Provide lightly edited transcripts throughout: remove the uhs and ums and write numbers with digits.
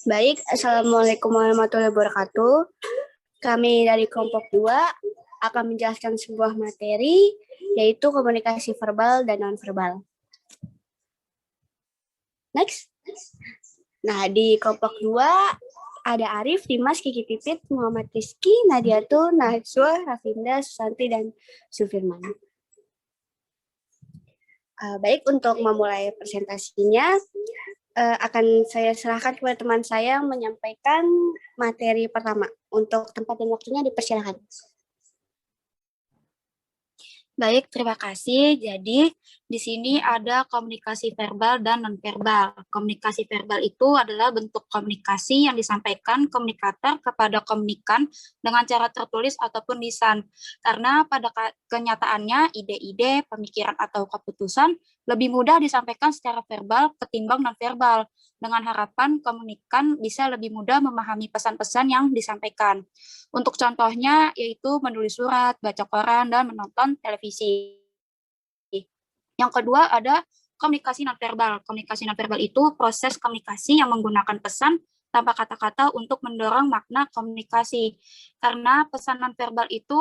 Baik, Assalamualaikum warahmatullahi wabarakatuh. Kami dari kelompok 2 akan menjelaskan sebuah materi, yaitu komunikasi verbal dan nonverbal. Next. Nah, di kelompok 2 ada Arif, Dimas, Kiki Pipit, Muhammad Rizky, Nadiatu, Najwa, Rafinda, Susanti, dan Sufirman. Baik, untuk memulai presentasinya, akan saya serahkan kepada teman saya menyampaikan materi pertama. Untuk tempat dan waktunya dipersilakan. Baik, terima kasih. Jadi, di sini ada komunikasi verbal dan nonverbal. Komunikasi verbal itu adalah bentuk komunikasi yang disampaikan komunikator kepada komunikan dengan cara tertulis ataupun lisan. Karena pada kenyataannya, ide-ide, pemikiran, atau keputusan lebih mudah disampaikan secara verbal ketimbang nonverbal, dengan harapan komunikan bisa lebih mudah memahami pesan-pesan yang disampaikan. Untuk contohnya yaitu menulis surat, baca koran, dan menonton televisi. Yang kedua ada komunikasi nonverbal. Komunikasi nonverbal itu proses komunikasi yang menggunakan pesan tanpa kata-kata untuk mendorong makna komunikasi. Karena pesan nonverbal itu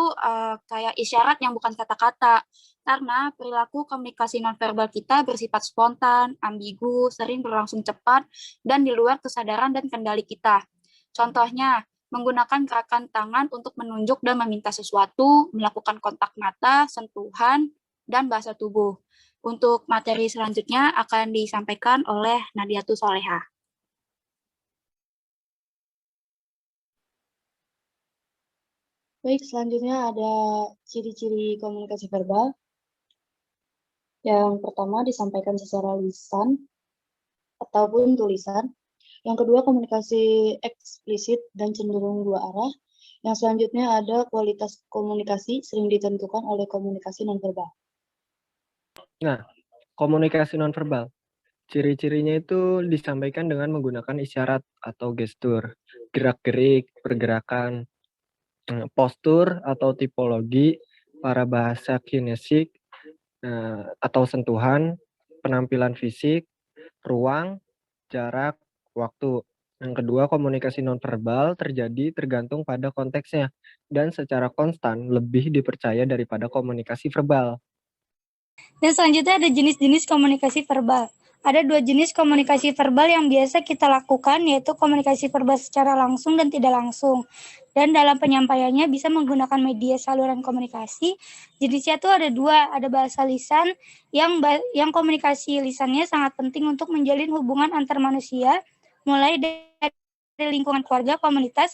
kayak isyarat yang bukan kata-kata. Karena perilaku komunikasi nonverbal kita bersifat spontan, ambigu, sering berlangsung cepat, dan di luar kesadaran dan kendali kita. Contohnya, menggunakan gerakan tangan untuk menunjuk dan meminta sesuatu, melakukan kontak mata, sentuhan, dan bahasa tubuh. Untuk materi selanjutnya akan disampaikan oleh Nadiatu Soleha. Baik, selanjutnya ada ciri-ciri komunikasi verbal. Yang pertama disampaikan secara lisan ataupun tulisan. Yang kedua komunikasi eksplisit dan cenderung dua arah. Yang selanjutnya ada kualitas komunikasi sering ditentukan oleh komunikasi nonverbal. Nah, komunikasi nonverbal. Ciri-cirinya itu disampaikan dengan menggunakan isyarat atau gestur, gerak-gerik, pergerakan, postur atau tipologi, parabahasa kinesik, atau sentuhan, penampilan fisik, ruang, jarak, waktu. Yang kedua, komunikasi nonverbal terjadi tergantung pada konteksnya dan secara konstan lebih dipercaya daripada komunikasi verbal. Dan selanjutnya ada jenis-jenis komunikasi verbal. Ada 2 jenis komunikasi verbal yang biasa kita lakukan, yaitu komunikasi verbal secara langsung dan tidak langsung. Dan dalam penyampaiannya bisa menggunakan media saluran komunikasi. Jenisnya itu ada 2, ada bahasa lisan, yang komunikasi lisannya sangat penting untuk menjalin hubungan antar manusia, mulai dari lingkungan keluarga, komunitas,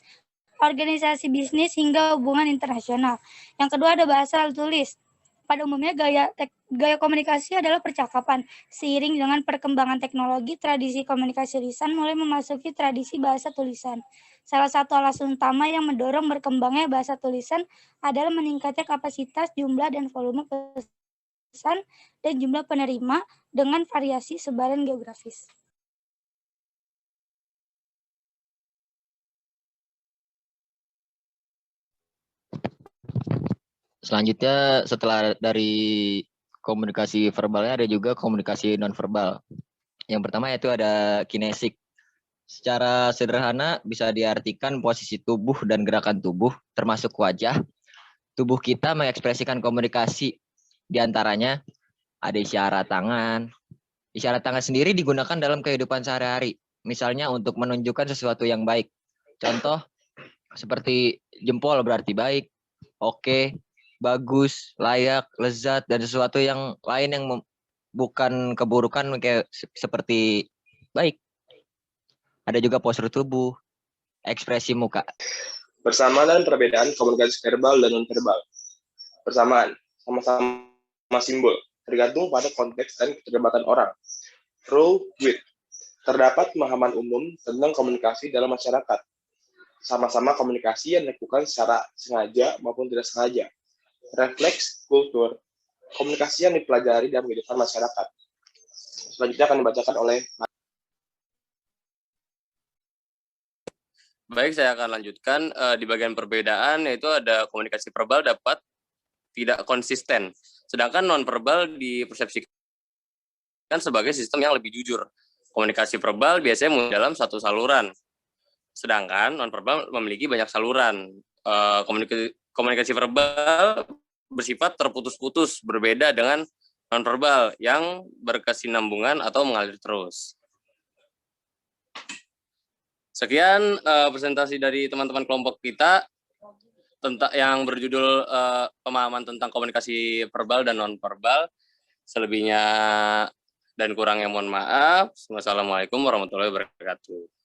organisasi bisnis, hingga hubungan internasional. Yang kedua ada bahasa tulis. Pada umumnya gaya komunikasi adalah percakapan. Seiring dengan perkembangan teknologi, tradisi komunikasi lisan mulai memasuki tradisi bahasa tulisan. Salah satu alasan utama yang mendorong berkembangnya bahasa tulisan adalah meningkatnya kapasitas, jumlah, dan volume pesan dan jumlah penerima dengan variasi sebaran geografis. Selanjutnya setelah dari komunikasi verbalnya ada juga komunikasi nonverbal. Yang pertama yaitu ada kinesik. Secara sederhana bisa diartikan posisi tubuh dan gerakan tubuh termasuk wajah. Tubuh kita mengekspresikan komunikasi. Di antaranya ada isyarat tangan. Isyarat tangan sendiri digunakan dalam kehidupan sehari-hari. Misalnya untuk menunjukkan sesuatu yang baik. Contoh seperti jempol berarti baik, oke, bagus, layak, lezat, dan sesuatu yang lain yang bukan keburukan kayak seperti baik. Ada juga postur tubuh, ekspresi muka. Persamaan dan perbedaan komunikasi verbal dan nonverbal. Persamaan, sama-sama simbol, tergantung pada konteks dan keterlibatan orang. Rule with, terdapat pemahaman umum tentang komunikasi dalam masyarakat. Sama-sama komunikasi yang dilakukan secara sengaja maupun tidak sengaja. Refleks kultur, komunikasi yang dipelajari dalam kehidupan masyarakat. Selanjutnya akan dibacakan oleh. Baik, saya akan lanjutkan di bagian perbedaan, yaitu ada komunikasi verbal dapat tidak konsisten, sedangkan nonverbal dipersepsikan sebagai sistem yang lebih jujur. Komunikasi verbal biasanya dalam satu saluran, Sedangkan nonverbal memiliki banyak saluran. Komunikasi verbal bersifat terputus-putus, berbeda dengan nonverbal yang berkesinambungan atau mengalir terus. Sekian presentasi dari teman-teman kelompok kita tentang yang berjudul pemahaman tentang komunikasi verbal dan nonverbal. Selebihnya dan kurangnya mohon maaf. Wassalamualaikum warahmatullahi wabarakatuh.